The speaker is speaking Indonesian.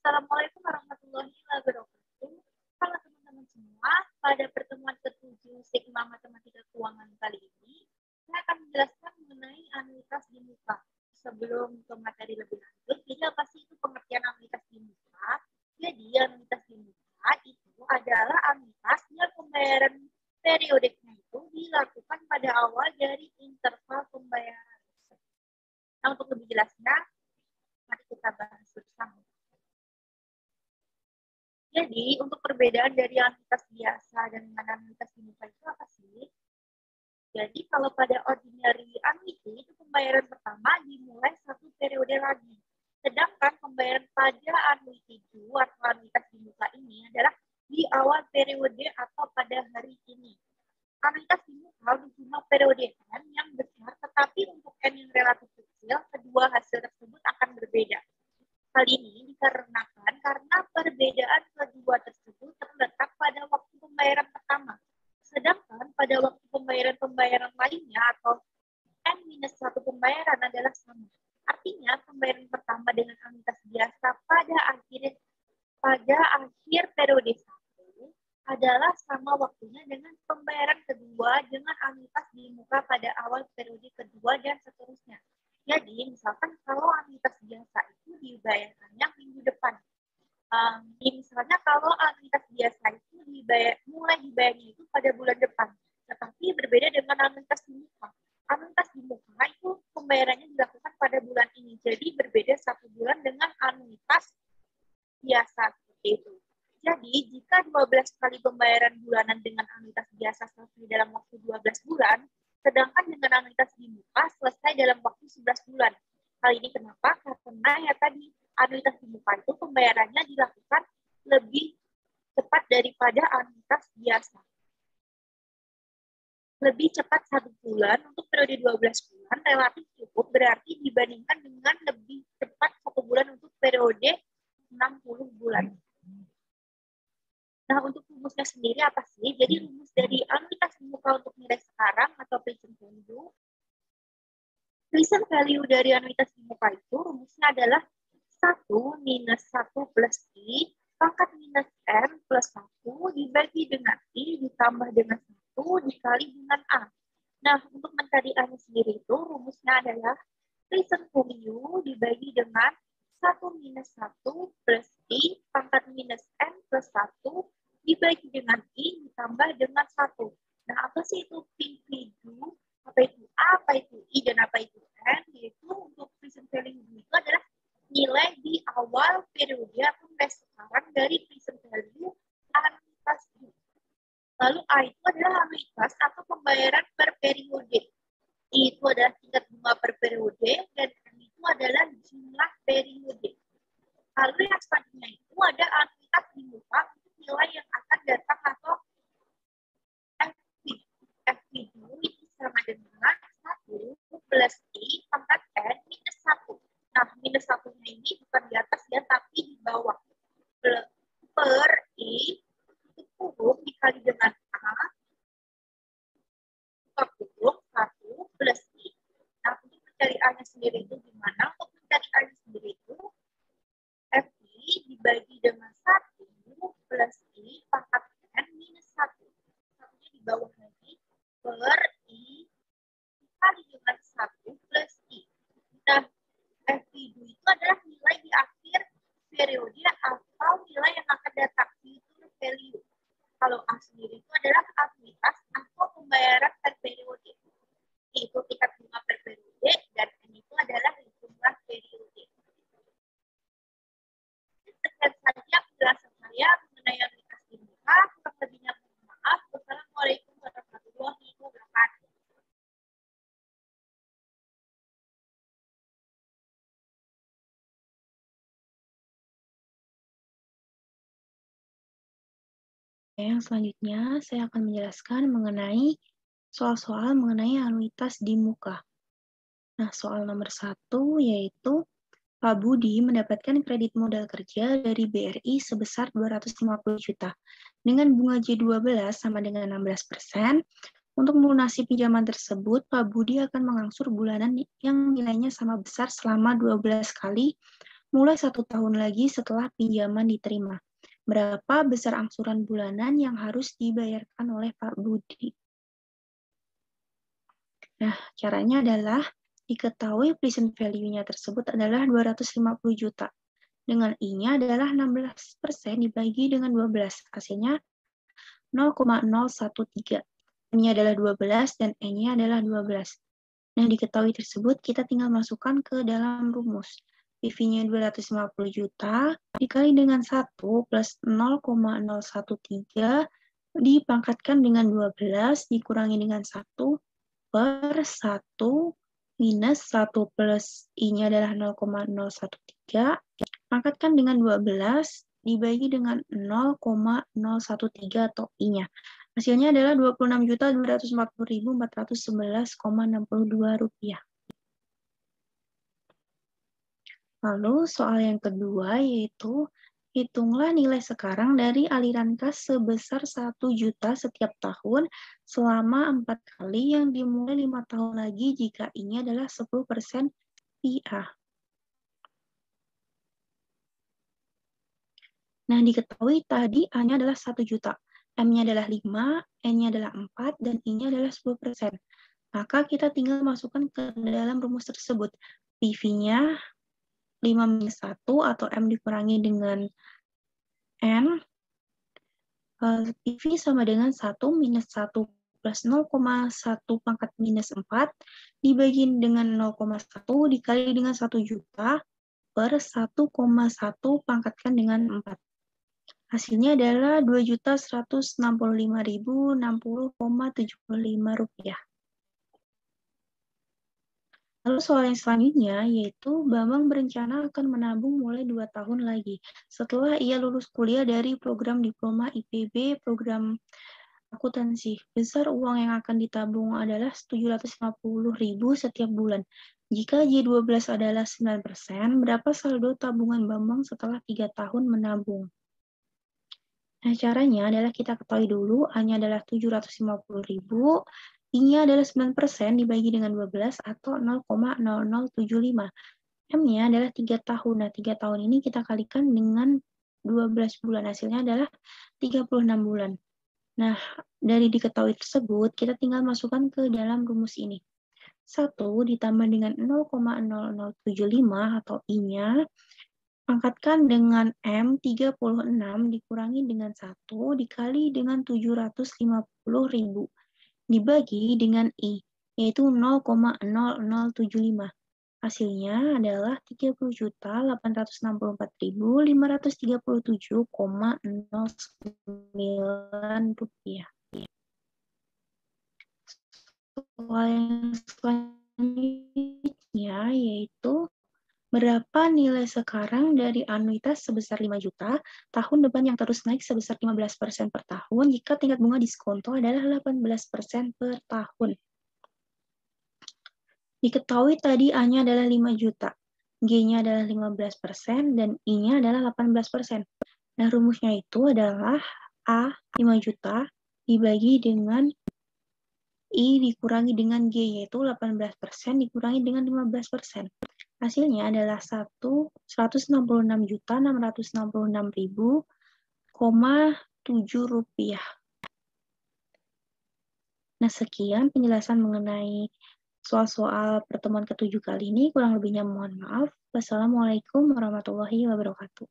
Assalamualaikum warahmatullahi wabarakatuh. Halo teman-teman semua, pada pertemuan ke-7 Sigma Matematika Keuangan kali ini, saya akan menjelaskan mengenai anuitas di muka. Sebelum ke materi lebih lanjut, jadi apa sih itu pengertian anuitas di muka? Jadi anuitas di muka itu adalah anuitas yang pembayaran periodiknya itu dilakukan pada awal dari interval pembayaran. Nah, untuk lebih jelasnya, mari kita bahas bersama. Jadi, untuk perbedaan dari anuitas biasa dan anuitas di muka itu apa sih? Jadi, kalau pada ordinary annuity, itu pembayaran pertama dimulai satu periode lagi. Sedangkan pembayaran pada annuity due atau anuitas di muka ini adalah di awal periode atau pada hari ini. Anuitas di muka berjumlah periode N yang besar, tetapi untuk N yang relatif kecil, kedua hasil tersebut akan berbeda. Hal ini dikarenakan karena perbedaan kedua tersebut terletak pada waktu pembayaran pertama. Sedangkan pada waktu pembayaran lainnya atau N-1 pembayaran adalah sama. Artinya pembayaran pertama dengan anuitas biasa pada akhir periode 1 adalah sama waktunya dengan pembayaran kedua dengan anuitas di muka pada awal periode kedua dan seterusnya. Jadi, misalkan kalau anuitas biasa itu dibayarkannya minggu depan. Misalnya kalau anuitas biasa itu mulai dibayarnya itu pada bulan depan. Tetapi berbeda dengan anuitas di muka. Anuitas di muka itu pembayarannya dilakukan pada bulan ini. Jadi berbeda 1 bulan dengan anuitas biasa seperti itu. Jadi, jika 12 kali pembayaran bulanan dengan anuitas biasa selesai dalam waktu 12 bulan, sedangkan dengan anuitas di muka selesai dalam waktu 11 bulan. Hal ini kenapa? Karena ya tadi, anuitas di muka itu pembayarannya dilakukan lebih cepat daripada anuitas biasa. Lebih cepat 1 bulan untuk periode 12 bulan relatif cukup berarti dibandingkan dengan lebih cepat 1 bulan untuk periode 60 bulan. Nah, untuk rumusnya sendiri apa sih? Jadi, rumus dari anuitas di muka untuk nilai sekarang atau present value. Present value dari anuitas di muka itu rumusnya adalah 1 minus 1 plus I pangkat minus N plus 1 dibagi dengan I ditambah dengan 1 dikali dengan A. Nah, untuk mencari A-nya sendiri itu rumusnya adalah present value dibagi dengan 1 minus 1 plus I pangkat minus N plus 1 dibagi dengan I ditambah dengan 1. Nah, apa sih itu PV2? Apa itu A, apa itu I, dan apa itu N? Yaitu untuk present value itu adalah nilai di awal periode atau sekarang dari present value anuitas itu. Lalu A itu adalah anuitas atau pembayaran per periode. I itu adalah tingkat bunga per periode, dan N itu adalah jumlah periode. Lalu yang selanjutnya itu ada anuitas di muka untuk nilai yang akan datang atau FV2 itu sama dengan 1 plus I pangkat N minus 1. Nah, minus 1-nya ini bukan di atas ya, tapi di bawah. Per I itu kurung dikali dengan A, buka kurung 1 plus I. Nah, untuk mencari A-nya sendiri itu gimana? Untuk mencari A-nya sendiri itu FI dibagi dengan 1 plus I pangkat N minus 1. Satunya di bawah lagi. Per I dikali dengan 1 plus I. Nah, FI2 itu adalah nilai di akhir periode atau nilai yang akan datang. Itu value. Kalau A sendiri itu adalah anuitas atau pembayaran per periode. Itu tingkat bunga per periode, dan N itu adalah jumlah periode. Sekian saja penjelasan saya mengenai anuitas di muka. Kurang lebihnya mohon maaf. Wassalamualaikum warahmatullahi wabarakatuh. Yang selanjutnya, saya akan menjelaskan mengenai soal-soal mengenai anuitas di muka. Nah, soal nomor 1 yaitu Pak Budi mendapatkan kredit modal kerja dari BRI sebesar 250 juta. Dengan bunga J12 sama dengan 16%, untuk melunasi pinjaman tersebut, Pak Budi akan mengangsur bulanan yang nilainya sama besar selama 12 kali mulai 1 tahun lagi setelah pinjaman diterima. Berapa besar angsuran bulanan yang harus dibayarkan oleh Pak Budi? Nah, caranya adalah diketahui present value-nya tersebut adalah 250 juta. Dengan I-nya adalah 16% dibagi dengan 12. Hasilnya 0,013. M-nya adalah 12 dan E-nya adalah 12. Nah, diketahui tersebut kita tinggal masukkan ke dalam rumus. PV-nya 250 juta dikali dengan 1 plus 0,013 dipangkatkan dengan 12 dikurangi dengan 1 per 1 minus 1 plus I-nya adalah 0,013 pangkatkan dengan 12 dibagi dengan 0,013 atau I-nya. Hasilnya adalah Rp26.240.411,62. Lalu soal yang kedua yaitu hitunglah nilai sekarang dari aliran kas sebesar 1 juta setiap tahun selama 4 kali yang dimulai 5 tahun lagi jika I-nya adalah 10% PA. Nah, diketahui tadi A-nya adalah 1 juta. M-nya adalah 5, N-nya adalah 4, dan I-nya adalah 10%. Maka kita tinggal masukkan ke dalam rumus tersebut. PV-nya 5 minus 1 atau M dikurangi dengan N. PV sama dengan 1 minus 1 plus 0,1 pangkat minus 4 dibagi dengan 0,1 dikali dengan 1 juta per 1,1 pangkatkan dengan 4. Hasilnya adalah Rp2.165.060,75. Lalu soal yang selanjutnya yaitu Bambang berencana akan menabung mulai 2 tahun lagi setelah ia lulus kuliah dari program diploma IPB program akuntansi. Besar uang yang akan ditabung adalah Rp750.000 setiap bulan. Jika J12 adalah 9%, berapa saldo tabungan Bambang setelah 3 tahun menabung? Nah, caranya adalah kita ketahui dulu, A-nya adalah 750.000, I-nya adalah 9% dibagi dengan 12 atau 0,0075. M-nya adalah 3 tahun. Nah, 3 tahun ini kita kalikan dengan 12 bulan. Hasilnya adalah 36 bulan. Nah, dari diketahui tersebut, kita tinggal masukkan ke dalam rumus ini. 1 ditambah dengan 0,0075 atau I-nya, pangkatkan dengan M 36 dikurangi dengan 1 dikali dengan 750.000 dibagi dengan I, yaitu 0,0075. Hasilnya adalah Rp3.837.537,09. Soal yang selanjutnya yaitu berapa nilai sekarang dari anuitas sebesar 5 juta tahun depan yang terus naik sebesar 15% per tahun jika tingkat bunga diskonto adalah 18% per tahun. Diketahui tadi A-nya adalah 5 juta, G-nya adalah 15%, dan I-nya adalah 18%. Nah, rumusnya itu adalah A 5 juta dibagi dengan I dikurangi dengan G, yaitu 18% dikurangi dengan 15%. Hasilnya adalah 166.666.000,7 rupiah. Nah, sekian penjelasan mengenai soal-soal pertemuan ke-7 kali ini. Kurang lebihnya mohon maaf. Wassalamualaikum warahmatullahi wabarakatuh.